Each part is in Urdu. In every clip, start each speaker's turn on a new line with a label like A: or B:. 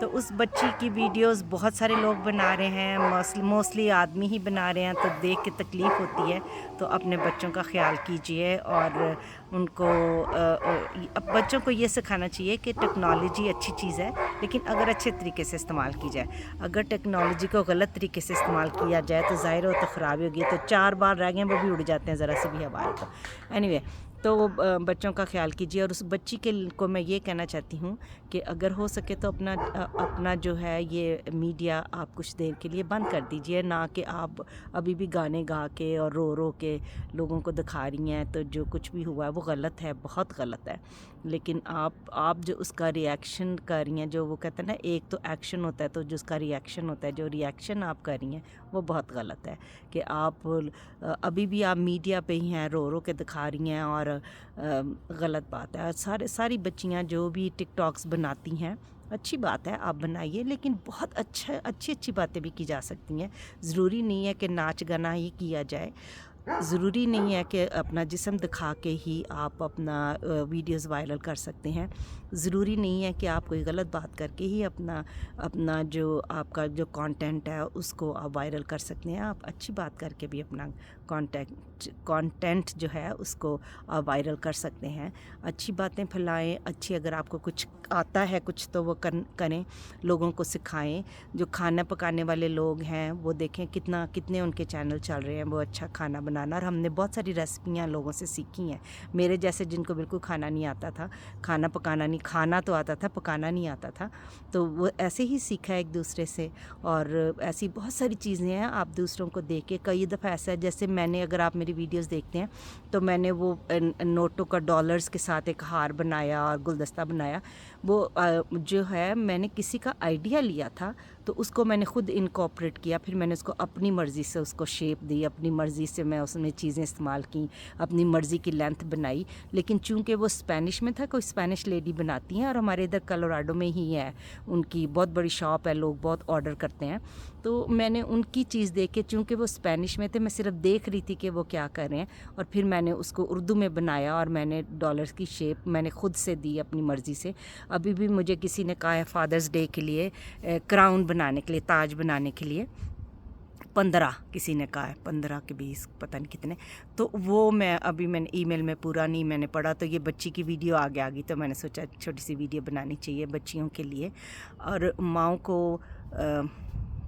A: تو اس بچی کی ویڈیوز بہت سارے لوگ بنا رہے ہیں، موسٹلی آدمی ہی بنا رہے ہیں، تو دیکھ کے تکلیف ہوتی ہے۔ تو اپنے بچوں کا خیال کیجئے اور ان کو بچوں کو یہ سکھانا چاہیے کہ ٹیکنالوجی اچھی چیز ہے، لیکن اگر اچھے طریقے سے استعمال کی جائے۔ اگر ٹیکنالوجی کو غلط طریقے سے استعمال کیا جائے تو ظاہر ہو تو خرابی ہوگی، تو 4 بار رہ گئے وہ بھی اڑ جاتے ہیں ذرا سی بھی ہوا ہے تو اینی تو بچوں کا خیال کیجیے۔ اور اس بچی کو میں یہ کہنا چاہتی ہوں کہ اگر ہو سکے تو اپنا جو ہے یہ میڈیا آپ کچھ دیر کے لیے بند کر دیجئے، نہ کہ آپ ابھی بھی گانے گا کے اور رو کے لوگوں کو دکھا رہی ہیں۔ تو جو کچھ بھی ہوا ہے وہ غلط ہے، بہت غلط ہے، لیکن آپ جو اس کا ری ایکشن کر رہی ہیں، جو وہ کہتے ہیں نا ایک تو ایکشن ہوتا ہے تو جو اس کا ری ایکشن ہوتا ہے، جو ری ایکشن آپ کر رہی ہیں وہ بہت غلط ہے کہ آپ ابھی بھی آپ میڈیا پہ ہی ہیں، رو کے دکھا رہی ہیں، اور غلط بات ہے۔ ساری بچیاں جو بھی ٹک ٹاکس بناتی ہیں، اچھی بات ہے آپ بنائیے، لیکن بہت اچھی باتیں بھی کی جا سکتی ہیں۔ ضروری نہیں ہے کہ ناچ گانا ہی کیا جائے، ضروری نہیں ہے کہ اپنا جسم دکھا کے ہی آپ اپنا ویڈیوز وائرل کر سکتے ہیں، ضروری نہیں ہے کہ آپ کوئی غلط بات کر کے ہی اپنا جو آپ کا جو کانٹینٹ ہے اس کو آپ وائرل کر سکتے ہیں۔ آپ اچھی بات کر کے بھی اپنا کانٹینٹ جو ہے اس کو آپ وائرل کر سکتے ہیں۔ اچھی باتیں پھیلائیں، اگر آپ کو کچھ آتا ہے کچھ تو وہ کریں، لوگوں کو سکھائیں۔ جو کھانا پکانے والے لوگ ہیں وہ دیکھیں کتنے ان کے چینل چل رہے ہیں، وہ اچھا کھانا بنانا، اور ہم نے بہت ساری ریسیپیاں لوگوں سے سیکھی ہیں، میرے جیسے جن کو بالکل کھانا نہیں آتا تھا، کھانا تو آتا تھا، پکانا نہیں آتا تھا، تو وہ ایسے ہی سیکھا ایک دوسرے سے۔ اور ایسی بہت ساری چیزیں ہیں آپ دوسروں کو دیکھ کے، کئی دفعہ ایسا ہے جیسے میں نے، اگر آپ میری ویڈیوز دیکھتے ہیں تو میں نے وہ نوٹوں کا ڈالرز کے ساتھ ایک ہار بنایا اور گلدستہ بنایا، وہ جو ہے میں نے کسی کا آئیڈیا لیا تھا تو اس کو میں نے خود انکارپوریٹ کیا، پھر میں نے اس کو اپنی مرضی سے اس کو شیپ دی، اپنی مرضی سے میں اس میں چیزیں استعمال کی، اپنی مرضی کی لینتھ بنائی، لیکن چونکہ وہ اسپینش میں تھا، کوئی اسپینش لیڈی بناتی ہیں اور ہمارے ادھر کلوراڈو میں ہی ہے، ان کی بہت بڑی شاپ ہے، لوگ بہت آرڈر کرتے ہیں، تو میں نے ان کی چیز دیکھ کے، چونکہ وہ اسپینش میں تھے، میں صرف دیکھ رہی تھی کہ وہ کیا کر رہے ہیں، اور پھر میں نے اس کو اردو میں بنایا اور میں نے ڈالرز کی شیپ میں نے خود سے دی اپنی مرضی سے۔ ابھی بھی مجھے کسی نے کہا ہے فادرز ڈے کے لیے کراؤن بنانے کے لیے، تاج بنانے کے لیے 15 کسی نے کہا ہے، 15 کے 20 پتہ نہیں کتنے، تو وہ میں نے ای میل میں پورا نہیں میں نے پڑھا، تو یہ بچی کی ویڈیو آگے آ گئی، تو میں نے سوچا چھوٹی سی ویڈیو بنانی چاہیے بچیوں کے لیے، اور ماؤں کو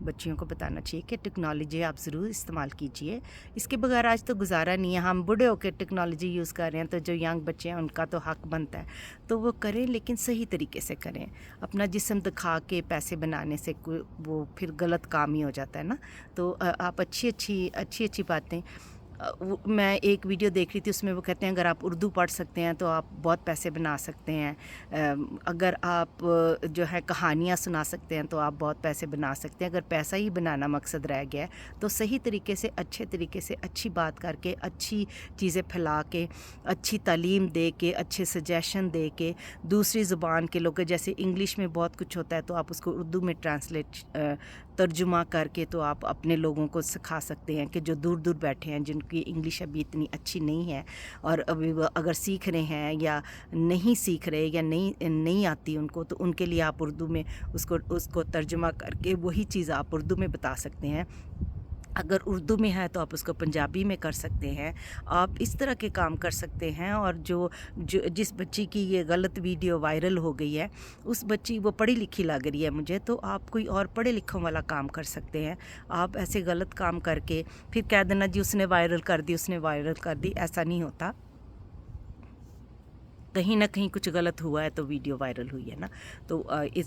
A: بچیوں کو بتانا چاہیے کہ ٹیکنالوجی آپ ضرور استعمال کیجئے، اس کے بغیر آج تو گزارا نہیں ہے۔ ہم بوڑھے ہو کے ٹیکنالوجی یوز کر رہے ہیں، تو جو ینگ بچے ہیں ان کا تو حق بنتا ہے، تو وہ کریں، لیکن صحیح طریقے سے کریں۔ اپنا جسم دکھا کے پیسے بنانے سے وہ پھر غلط کام ہی ہو جاتا ہے نا۔ تو آپ اچھی باتیں، میں ایک ویڈیو دیکھ رہی تھی، اس میں وہ کہتے ہیں اگر آپ اردو پڑھ سکتے ہیں تو آپ بہت پیسے بنا سکتے ہیں، اگر آپ جو ہے کہانیاں سنا سکتے ہیں تو آپ بہت پیسے بنا سکتے ہیں۔ اگر پیسہ ہی بنانا مقصد رہ گیا ہے تو صحیح طریقے سے، اچھے طریقے سے، اچھی بات کر کے، اچھی چیزیں پھیلا کے، اچھی تعلیم دے کے، اچھے سجیشن دے کے، دوسری زبان کے لوگ، جیسے انگلش میں بہت کچھ ہوتا ہے تو آپ اس کو اردو میں ترجمہ کر کے تو آپ اپنے لوگوں کو سکھا سکتے ہیں کہ جو دور بیٹھے ہیں، جن کی انگلش ابھی اتنی اچھی نہیں ہے، اور ابھی وہ اگر سیکھ رہے ہیں یا نہیں سیکھ رہے یا نہیں آتی ان کو، تو ان کے لیے آپ اردو میں اس کو ترجمہ کر کے وہی چیز آپ اردو میں بتا سکتے ہیں۔ اگر اردو میں ہے تو آپ اس کو پنجابی میں کر سکتے ہیں، آپ اس طرح کے کام کر سکتے ہیں۔ اور جس بچی کی یہ غلط ویڈیو وائرل ہو گئی ہے، اس بچی وہ پڑھی لکھی لگ رہی ہے مجھے، تو آپ کوئی اور پڑھے لکھوں والا کام کر سکتے ہیں۔ آپ ایسے غلط کام کر کے پھر کہہ دینا جی اس نے وائرل کر دی، ایسا نہیں ہوتا، کہیں نہ کہیں کچھ غلط ہوا ہے تو ویڈیو وائرل ہوئی ہے نا۔ تو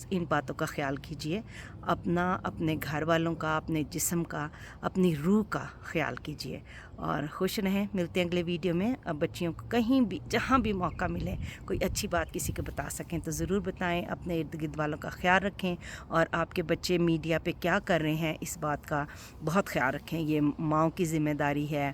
A: ان باتوں کا خیال کیجئے، اپنے گھر والوں کا، اپنے جسم کا، اپنی روح کا خیال کیجئے، اور خوش رہیں۔ ملتے ہیں اگلے ویڈیو میں۔ اب بچیوں کو کہیں بھی، جہاں بھی موقع ملے، کوئی اچھی بات کسی کو بتا سکیں تو ضرور بتائیں۔ اپنے ارد گرد والوں کا خیال رکھیں، اور آپ کے بچے میڈیا پہ کیا کر رہے ہیں اس بات کا بہت خیال رکھیں۔ یہ ماؤں کی ذمہ داری ہے،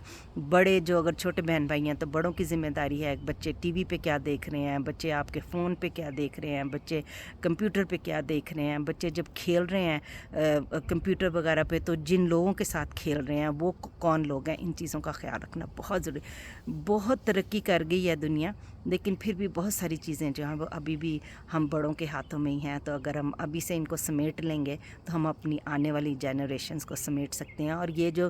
A: بڑے جو اگر چھوٹے بہن بھائی ہیں تو بڑوں کی ذمہ داری ہے، بچے ٹی وی پہ کیا دیکھ دیکھ رہے ہیں, بچے آپ کے فون پہ کیا دیکھ رہے ہیں, بچے کمپیوٹر پہ کیا دیکھ رہے ہیں, بچے جب کھیل رہے ہیں کمپیوٹر وغیرہ پہ تو جن لوگوں کے ساتھ کھیل رہے ہیں وہ کون لوگ ہیں, ان چیزوں کا خیال رکھنا بہت ضروری. بہت ترقی کر گئی ہے دنیا, لیکن پھر بھی بہت ساری چیزیں جو ہیں وہ ابھی بھی ہم بڑوں کے ہاتھوں میں ہی ہیں. تو اگر ہم ابھی سے ان کو سمیٹ لیں گے تو ہم اپنی آنے والی جنریشنز کو سمیٹ سکتے ہیں, اور یہ جو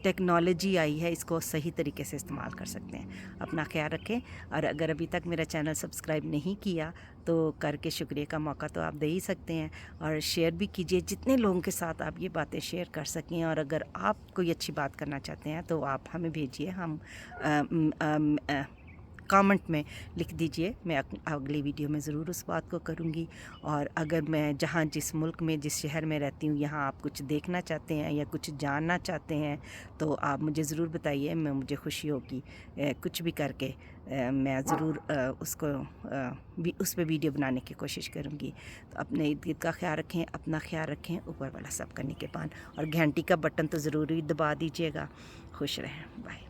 A: ٹیکنالوجی آئی ہے اس کو صحیح طریقے سے استعمال کر سکتے ہیں. اپنا خیال رکھیں, اور اگر ابھی تک میرا چینل سبسکرائب نہیں کیا تو کر کے شکریہ کا موقع تو آپ دے ہی سکتے ہیں, اور شیئر بھی کیجئے جتنے لوگوں کے ساتھ آپ یہ باتیں شیئر کر سکیں. اور اگر آپ کوئی اچھی بات کرنا چاہتے ہیں تو آپ ہمیں بھیجیے, ہم کامنٹ میں لکھ دیجئے, میں اگلی ویڈیو میں ضرور اس بات کو کروں گی. اور اگر میں جہاں جس ملک میں جس شہر میں رہتی ہوں یہاں آپ کچھ دیکھنا چاہتے ہیں یا کچھ جاننا چاہتے ہیں تو آپ مجھے ضرور بتائیے, مجھے خوشی ہوگی کچھ بھی کر کے میں ضرور اس پہ ویڈیو بنانے کی کوشش کروں گی. تو اپنے ارد گرد کا خیال رکھیں, اپنا خیال رکھیں, اوپر والا سب کا نگہبان, اور گھنٹی کا بٹن تو ضروری دبا دیجیے گا. خوش رہیں, بائے.